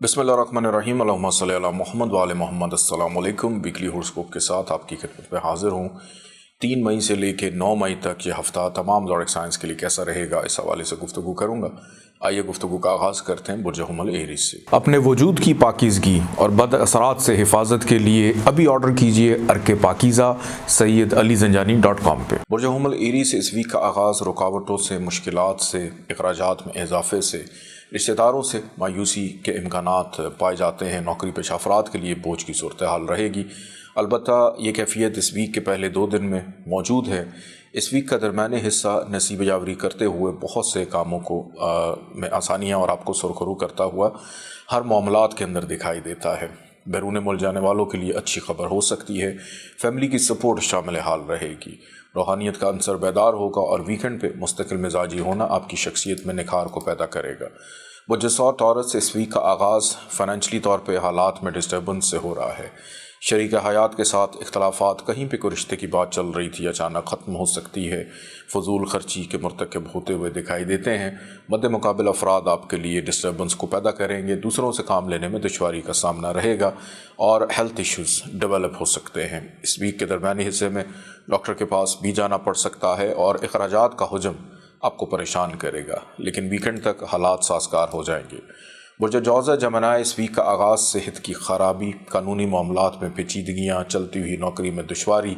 बिस्मिल्लाहिर्रहमानिर्रहीम अल्लाहुम्मा सल्ली अला मोहम्मद व आले मोहम्मद। अस्सलाम वालेकुम। वीकली हॉरोस्कोप के साथ आपकी खिदमत में हाजिर हूँ। 3 मई से लेकर 9 मई तक ये हफ़्ता तमाम ज़ोडिक साइंस के लिए कैसा रहेगा, इस हवाले से गुफ्तगू करूँगा। आइए गुफ्तगू का आगाज़ करते हैं बुर्ज हुमल एरीज़ से। अपने वजूद की पाकीज़गी और बद असरात से हिफाजत के लिए अभी ऑर्डर कीजिए अर्के पाकीज़ा SayyidAliZanjani.com पे। बुर्ज हुमल एरीज़ से इस वीक का आगाज़ रुकावटों से, मुश्किलात से, अखराजात में इजाफे से, रिश्तेदारों से मायूसी के इम्कानात पाए जाते हैं। नौकरी पेशा अफराद के लिए बोझ की सूरत हाल रहेगी। अलबत्ता ये कैफियत इस वीक के पहले 2 दिन में मौजूद है। इस वीक का दरमियानी हिस्सा नसीब यावरी करते हुए बहुत से कामों को में आसानियाँ और आपको सुरखरू करता हुआ हर मामलात के अंदर दिखाई देता है। बैरून मुल्क जाने वालों के लिए अच्छी खबर हो सकती है। फैमिली की सपोर्ट शामिल हाल रहेगी। रूहानियत का अंसर बेदार होगा और वीकेंड पे मुस्तकिल मिजाजी होना आपकी शख्सियत में निखार को पैदा करेगा। बुज्जसौर टॉरस से इस वीक का आगाज़ फाइनेंशली तौर पे हालात में डिस्टर्बेंस से हो रहा है। शरीक हयात के साथ इख्तलाफात, कहीं पे कोई रिश्ते की बात चल रही थी अचानक ख़त्म हो सकती है। फजूल खर्ची के मरतकब होते हुए दिखाई देते हैं। मद्द मुकाबिल अफराद आपके लिए डिस्टर्बेंस को पैदा करेंगे। दूसरों से काम लेने में दुश्वारी का सामना रहेगा और हेल्थ इश्यूज़ डेवलप हो सकते हैं। इस वीक के दरमियानी हिस्से में डॉक्टर के पास भी जाना पड़ सकता है और अखराजात का हुजम आपको परेशान करेगा, लेकिन वीकेंड तक हालात साजगार हो जाएंगे। बुर्ज जौज़ा जमनाए इस वीक का आगाज़ सेहत की ख़राबी, कानूनी मामलात में पेचीदगियाँ, चलती हुई नौकरी में दुश्वारी,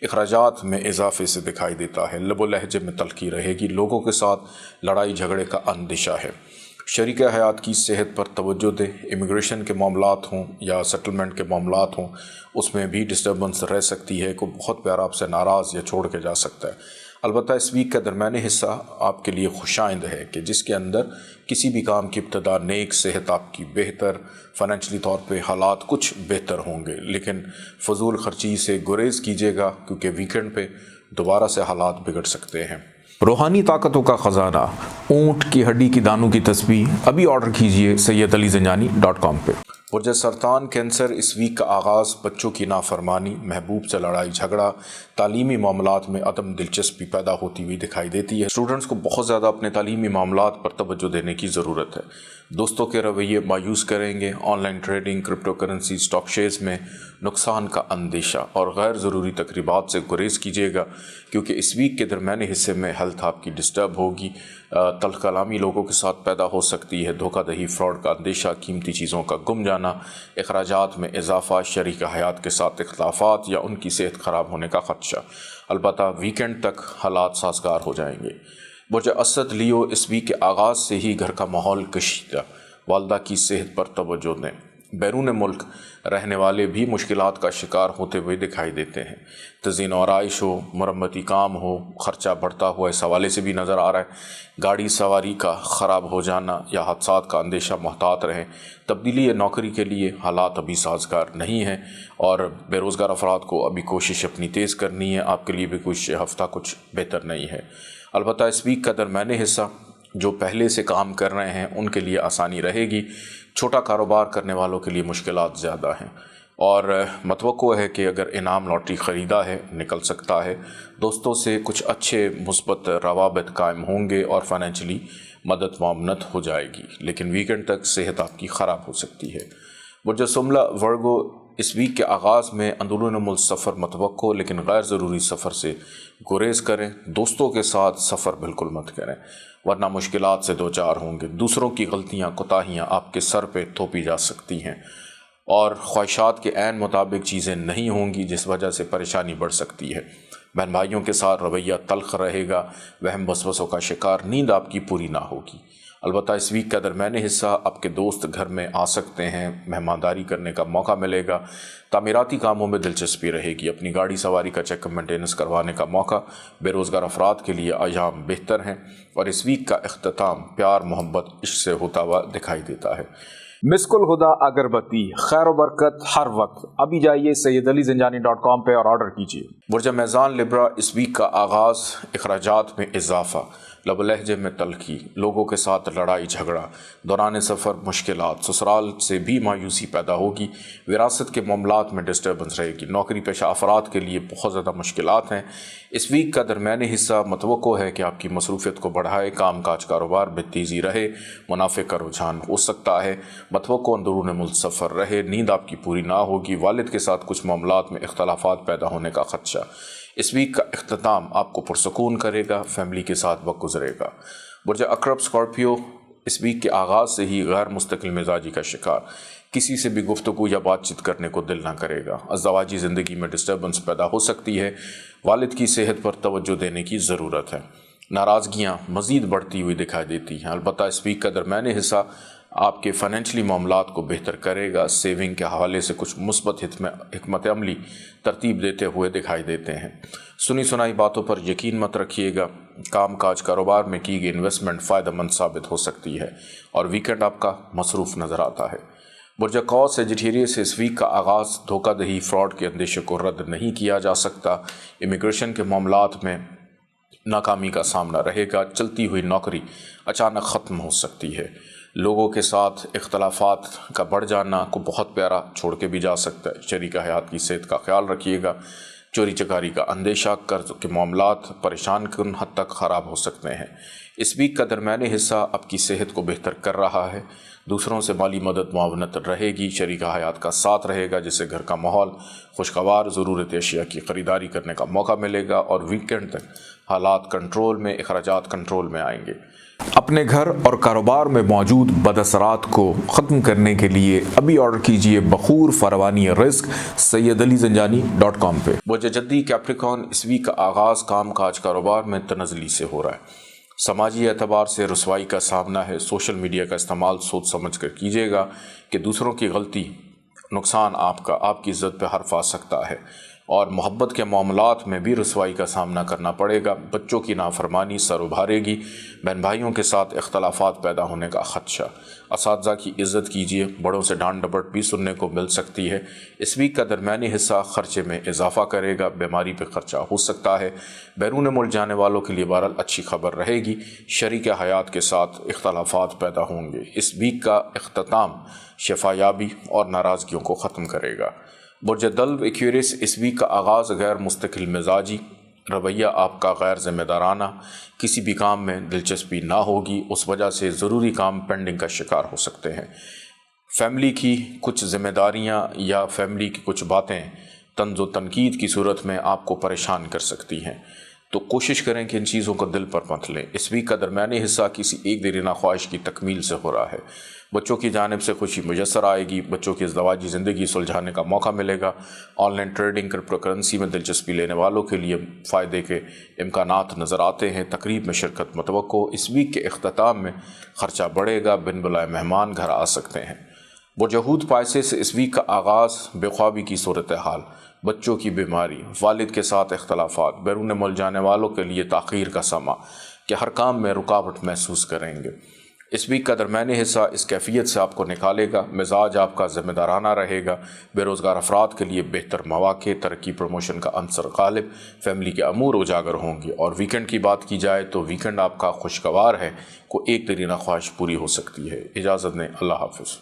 अखराजात में इजाफे से दिखाई देता है। लबो लहजे में तलखी रहेगी। लोगों के साथ लड़ाई झगड़े का अंदेशा है। शरीक हयात की सेहत पर तवज्जो दें। इमिग्रेशन के मामलात हों या सेटलमेंट के मामलात हों, उसमें भी डिस्टर्बेंस रह सकती है। कोई बहुत प्यारा आपसे नाराज़ या छोड़ के जा सकता है। अलबत्ता इस वीक का दरमियानी हिस्सा आपके लिए खुशाइंद है कि जिसके अंदर किसी भी काम की इब्तदा नेक, सेहत आपकी बेहतर, फाइनेंशली तौर पे हालात कुछ बेहतर होंगे। लेकिन फजूल खर्ची से गुरेज कीजिएगा क्योंकि वीकेंड पे दोबारा से हालात बिगड़ सकते हैं। रूहानी ताकतों का ख़जाना, ऊँट की हड्डी की दानों की तस्बीह अभी ऑर्डर कीजिए SayyidAliZanjani.com पे। बुर्ज सरतान कैंसर इस वीक का आगाज़ बच्चों की नाफरमानी, महबूब से लड़ाई झगड़ा, तालीमी मामलात में अदम दिलचस्पी पैदा होती हुई दिखाई देती है। स्टूडेंट्स को बहुत ज़्यादा अपने तालीमी मामलात पर तवज्जो देने की ज़रूरत है। दोस्तों के रवैये मायूस करेंगे। Online trading, crypto currency, stock shares में नुकसान का अंदेशा और गैर ज़रूरी तकरीबात से गुरेज कीजिएगा क्योंकि इस वीक के दरमियाने हिस्से में हेल्थ आपकी डिस्टर्ब होगी। तल्ख कलामी लोगों के साथ पैदा हो सकती है। धोखाधड़ी, फ्रॉड का अंदेशा, कीमती चीज़ों का गुम जाना, अखराजात में इजाफा, शरीक हयात के साथ इख्तलाफात या उनकी सेहत ख़राब होने का ख़दशा। अलबत्ता वीकेंड तक हालात साजगार हो जाएंगे। बुर्ज असद लियो इस वीक के आगाज़ से ही घर का माहौल कशीदा, वालदा की सेहत पर तवज्जो दें। बैरून मुल्क रहने वाले भी मुश्किलात का शिकार होते हुए दिखाई देते हैं। तज़ीन और आइश हो, मरम्मती काम हो, ख़र्चा बढ़ता हुआ इस हवाले से भी नज़र आ रहा है। गाड़ी सवारी का ख़राब हो जाना या हादसात का अंदेशा, मोहतात रहें। तब्दीली या नौकरी के लिए हालात अभी साजगार नहीं हैं और बेरोज़गार अफराद को अभी कोशिश अपनी तेज़ करनी है। आपके लिए भी कुछ हफ़्ता कुछ बेहतर नहीं है। अलबत्ता इस वीक का दरमियानी हिस्सा जो पहले से काम कर रहे हैं उनके लिए आसानी रहेगी। छोटा कारोबार करने वालों के लिए मुश्किलात ज़्यादा हैं और मतवक्को है कि अगर इनाम लॉटरी ख़रीदा है निकल सकता है। दोस्तों से कुछ अच्छे मुस्बत रवाबित कायम होंगे और फाइनेंशली मदद मामनत हो जाएगी, लेकिन वीकेंड तक सेहत आपकी ख़राब हो सकती है। बुर्ज सुमला वर्गो इस वीक के आगाज़ में अंदरून मुल्क सफ़र मतवक्को, लेकिन गैर ज़रूरी सफ़र से गुरेज करें। दोस्तों के साथ सफ़र बिल्कुल मत करें वरना मुश्किलात से दो चार होंगे। दूसरों की गलतियाँ, कोताहियाँ आपके सर पे थोपी जा सकती हैं और ख्वाहिशात के ऐन मुताबिक चीज़ें नहीं होंगी, जिस वजह से परेशानी बढ़ सकती है। बहन भाइयों के साथ रवैया तल्ख रहेगा। वहम वसवसों का शिकार, नींद आपकी पूरी ना होगी। अलबत्ता इस वीक का दरमियानी हिस्सा आपके दोस्त घर में आ सकते हैं, मेहमानदारी करने का मौका मिलेगा। तामीराती कामों में दिलचस्पी रहेगी। अपनी गाड़ी सवारी का चेकअप मेंटेनेंस करवाने का मौका बेरोज़गार अफराद के लिए अयाम बेहतर हैं और इस वीक का इख्तिताम प्यार, मोहब्बत, इश्क से होता हुआ दिखाई देता है। मिस्कुल हुदा अगरबत्ती, खैर व बरकत हर वक्त। अभी जाइए SayyidAliZanjani.com पे और ऑर्डर कीजिए। बुर्ज मेज़ान लिब्रा इस वीक का आगाज़, अखराजात में इजाफा, لب لہجے میں تلخی، لوگوں کے ساتھ لڑائی جھگڑا، دوران سفر مشکلات، سسرال سے بھی مایوسی پیدا ہوگی، وراثت کے معاملات میں ڈسٹربنس رہے گی، نوکری پیشہ افراد کے لیے بہت زیادہ مشکلات ہیں۔ اس ویک کا درمیانی حصہ متوقع ہے کہ آپ کی مصروفیت کو بڑھائے، کام کاج کاروبار میں تیزی رہے، منافع کا رجحان ہو سکتا ہے، متوقع اندرون ملک سفر رہے، نیند آپ کی پوری نہ ہوگی، والد کے ساتھ کچھ معاملات میں اختلافات پیدا ہونے کا خدشہ۔ اس ویک کا اختتام آپ کو پرسکون کرے گا، فیملی کے ساتھ وقت گزرے گا۔ برج عقرب سکارپیو اس ویک کے آغاز سے ہی غیر مستقل مزاجی کا شکار، کسی سے بھی گفتگو یا بات چیت کرنے کو دل نہ کرے گا، ازدواجی زندگی میں ڈسٹربنس پیدا ہو سکتی ہے، والد کی صحت پر توجہ دینے کی ضرورت ہے، ناراضگیاں مزید بڑھتی ہوئی دکھائی دیتی ہیں۔ البتہ اس ویک کا درمیانی حصہ آپ کے فائنینشلی معاملات کو بہتر کرے گا، سیونگ کے حوالے سے کچھ مثبت حکمت عملی ترتیب دیتے ہوئے دکھائی دیتے ہیں۔ سنی سنائی باتوں پر یقین مت رکھیے گا، کام کاج کاروبار میں کی گئی انویسٹمنٹ فائدہ مند ثابت ہو سکتی ہے اور ویکنڈ آپ کا مصروف نظر آتا ہے۔ برج قوس سیجیٹیریس سے اس ویک کا آغاز دھوکہ دہی فراڈ کے اندیشے کو رد نہیں کیا جا سکتا، امیگریشن کے معاملات میں ناکامی کا سامنا رہے گا، چلتی ہوئی نوکری اچانک ختم ہو سکتی ہے، لوگوں کے ساتھ اختلافات کا بڑھ جانا کو بہت پیارا چھوڑ کے بھی جا سکتا ہے، شریک حیات کی صحت کا خیال رکھیے گا، چوری چکاری کا اندیشہ، قرض کے معاملات پریشان کن حد تک خراب ہو سکتے ہیں۔ اس ویک کا درمیانی حصہ آپ کی صحت کو بہتر کر رہا ہے، دوسروں سے مالی مدد معاونت رہے گی، شریک حیات کا ساتھ رہے گا جس سے گھر کا ماحول خوشگوار، ضرورت اشیاء کی خریداری کرنے کا موقع ملے گا اور ویکینڈ تک حالات کنٹرول میں، اخراجات کنٹرول میں آئیں گے۔ اپنے گھر اور کاروبار میں موجود بد اثرات کو ختم کرنے کے لیے ابھی آرڈر کیجئے بخور فروانی رزق sayyidalizanjani.com پہ۔ برج جدی کیپریکارن اس ویک کا آغاز کام کاج کاروبار میں تنزلی سے ہو رہا ہے، سماجی اعتبار سے رسوائی کا سامنا ہے، سوشل میڈیا کا استعمال سوچ سمجھ کر کیجیے گا کہ دوسروں کی غلطی نقصان آپ کی عزت پہ حرف آ سکتا ہے، اور محبت کے معاملات میں بھی رسوائی کا سامنا کرنا پڑے گا، بچوں کی نافرمانی سر ابھارے گی، بہن بھائیوں کے ساتھ اختلافات پیدا ہونے کا خدشہ، اساتذہ کی عزت کیجیے، بڑوں سے ڈانٹ ڈپٹ بھی سننے کو مل سکتی ہے۔ اس ویک کا درمیانی حصہ خرچے میں اضافہ کرے گا، بیماری پہ خرچہ ہو سکتا ہے، بیرون ملک جانے والوں کے لیے بہرحال اچھی خبر رہے گی، شریک حیات کے ساتھ اختلافات پیدا ہوں گے۔ اس ویک کا اختتام شفا یابی اور ناراضگیوں کو ختم کرے گا۔ برج دلو ایکویریس اس ویک کا آغاز غیر مستقل مزاجی، رویہ آپ کا غیر ذمہ دارانہ، کسی بھی کام میں دلچسپی نہ ہوگی، اس وجہ سے ضروری کام پینڈنگ کا شکار ہو سکتے ہیں، فیملی کی کچھ ذمہ داریاں یا فیملی کی کچھ باتیں طنز و تنقید کی صورت میں آپ کو پریشان کر سکتی ہیں، تو کوشش کریں کہ ان چیزوں کو دل پر مت لیں۔ اس ویک کا درمیانی حصہ کسی ایک دیرینہ خواہش کی تکمیل سے ہو رہا ہے، بچوں کی جانب سے خوشی میسر آئے گی، بچوں کی ازدواجی زندگی سلجھانے کا موقع ملے گا، online trading crypto currency میں دلچسپی لینے والوں کے لیے فائدے کے امکانات نظر آتے ہیں، تقریب میں شرکت متوقع۔ اس ویک کے اختتام میں خرچہ بڑھے گا، بن بلائے مہمان گھر آ سکتے ہیں۔ برج حوت پائسس اس ویک کا آغاز بے خوابی کی صورتحال، بچوں کی بیماری، والد کے ساتھ اختلافات، بیرون ملک جانے والوں کے لیے تاخیر کا سما کہ ہر کام میں رکاوٹ محسوس کریں گے۔ اس ویک کا درمیانی حصہ اس کیفیت سے آپ کو نکالے گا، مزاج آپ کا ذمہ دارانہ رہے گا، بے روزگار افراد کے لیے بہتر مواقع، ترقی پروموشن کا عنصر غالب، فیملی کے امور اجاگر ہوں گے، اور ویکنڈ کی بات کی جائے تو ویکنڈ آپ کا خوشگوار ہے، کوئی ایک دیرینہ خواہش پوری ہو سکتی ہے۔ اجازت دیں، اللہ حافظ۔